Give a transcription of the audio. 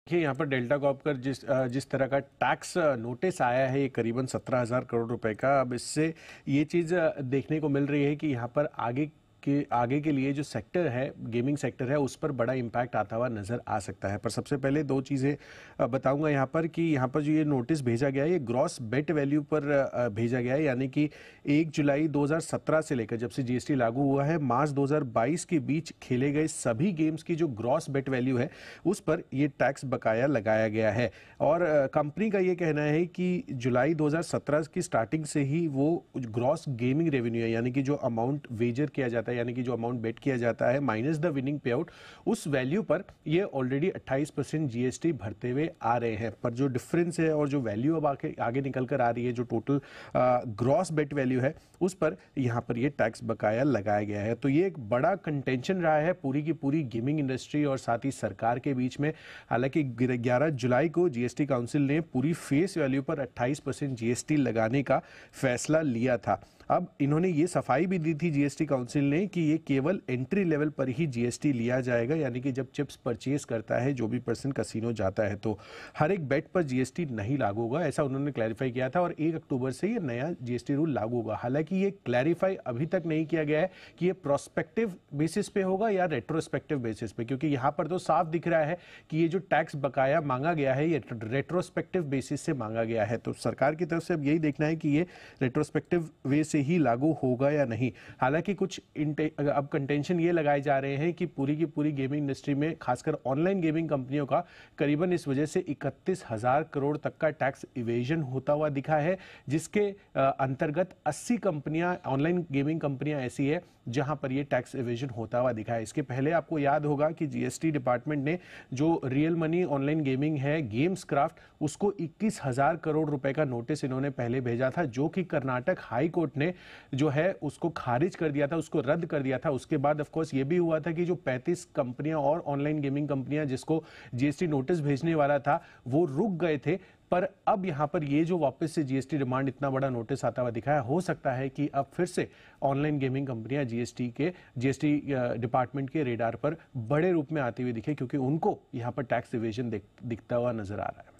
देखिए यहाँ पर डेल्टा कॉर्प का जिस तरह का टैक्स नोटिस आया है, ये करीबन 17,000 करोड़ रुपए का। अब इससे ये चीज़ देखने को मिल रही है कि यहाँ पर आगे के लिए जो सेक्टर है, गेमिंग सेक्टर है, उस पर बड़ा इम्पैक्ट आता हुआ नजर आ सकता है। पर सबसे पहले दो चीज़ें बताऊंगा यहाँ पर कि यहाँ पर जो ये नोटिस भेजा गया है, ये ग्रॉस बेट वैल्यू पर भेजा गया है, यानी कि 1 जुलाई 2017 से लेकर जब से जीएसटी लागू हुआ है, मार्च 2022 के बीच खेले गए सभी गेम्स की जो ग्रॉस बेट वैल्यू है उस पर ये टैक्स बकाया लगाया गया है। और कंपनी का ये कहना है कि जुलाई 2017 की स्टार्टिंग से ही वो ग्रॉस गेमिंग रेवेन्यू है, यानी कि जो अमाउंट वेजर किया जाता है, यानी कि जो अमाउंट बेट किया जाता है माइनस द विनिंग पे आउट, उस वैल्यू पर ये ऑलरेडी 28% जीएसटी भरते हुए आ रहे हैं। पर जो डिफरेंस है और जो वैल्यू अब आगे निकल कर आ रही है, जो टोटल ग्रॉस बेट वैल्यू है, उस पर यहाँ पर ये टैक्स बकाया लगाया गया है। तो ये एक बड़ा कंटेंशन रहा है पूरी की पूरी गेमिंग इंडस्ट्री और साथ ही सरकार के बीच में। हालांकि 11 जुलाई को जीएसटी काउंसिल ने पूरी फेस वैल्यू पर 28% जीएसटी लगाने का फैसला लिया था। अब इन्होंने ये सफाई भी दी थी जीएसटी काउंसिल ने कि ये केवल एंट्री लेवल पर ही जीएसटी लिया जाएगा, यानी कि जब चिप्स परचेज करता है जो भी पर्सन कसिनो जाता है तो हर एक बेट पर जीएसटी नहीं लागू होगा, ऐसा उन्होंने क्लैरिफाई किया था। और 1 अक्टूबर से ये नया जीएसटी रूल लागू होगा। हालांकि ये क्लैरिफाई अभी तक नहीं किया गया है कि ये प्रोस्पेक्टिव बेसिस पे होगा या रेट्रोस्पेक्टिव बेसिस पे, क्योंकि यहाँ पर तो साफ दिख रहा है कि ये जो टैक्स बकाया मांगा गया है ये रेट्रोस्पेक्टिव बेसिस से मांगा गया है। तो सरकार की तरफ से अब यही देखना है कि ये रेट्रोस्पेक्टिव वे से ही लागू होगा या नहीं। हालांकि कुछ अब कंटेंशन ये लगाए जा रहे हैं कि पूरी की पूरी गेमिंग इंडस्ट्री में खासकर ऑनलाइन गेमिंग कंपनियों का करीबन इस वजह से 31,000 करोड़ तक का टैक्स इवेजन होता हुआ दिखा है, जिसके अंतर्गत 80 कंपनियां, ऑनलाइन गेमिंग कंपनियां ऐसी है जहां पर ये टैक्स इवेजन होता हुआ दिखा है। इसके पहले आपको याद होगा कि जीएसटी डिपार्टमेंट ने जो रियल मनी ऑनलाइन गेमिंग है, गेम्स क्राफ्ट, उसको 21,000 करोड़ रुपए का नोटिस इन्होंने पहले भेजा था, जो कि कर्नाटक हाई कोर्ट ने जो है उसको खारिज कर दिया था, उसको रद्द कर दिया था। उसके बाद ऑफ कोर्स ये भी हुआ था कि जो 35 कंपनियां और ऑनलाइन गेमिंग कंपनियां जिसको जीएसटी नोटिस भेजने वाला था वो रुक गए थे। पर अब यहां पर ये जो वापस से जीएसटी डिमांड, इतना बड़ा नोटिस आता हुआ दिखा है, हो सकता है कि अब फिर से ऑनलाइन गेमिंग कंपनियां जीएसटी डिपार्टमेंट के रेडार पर बड़े रूप में आती हुई दिखे, क्योंकि उनको यहां पर टैक्स इवेजन दिखता हुआ नजर आ रहा है।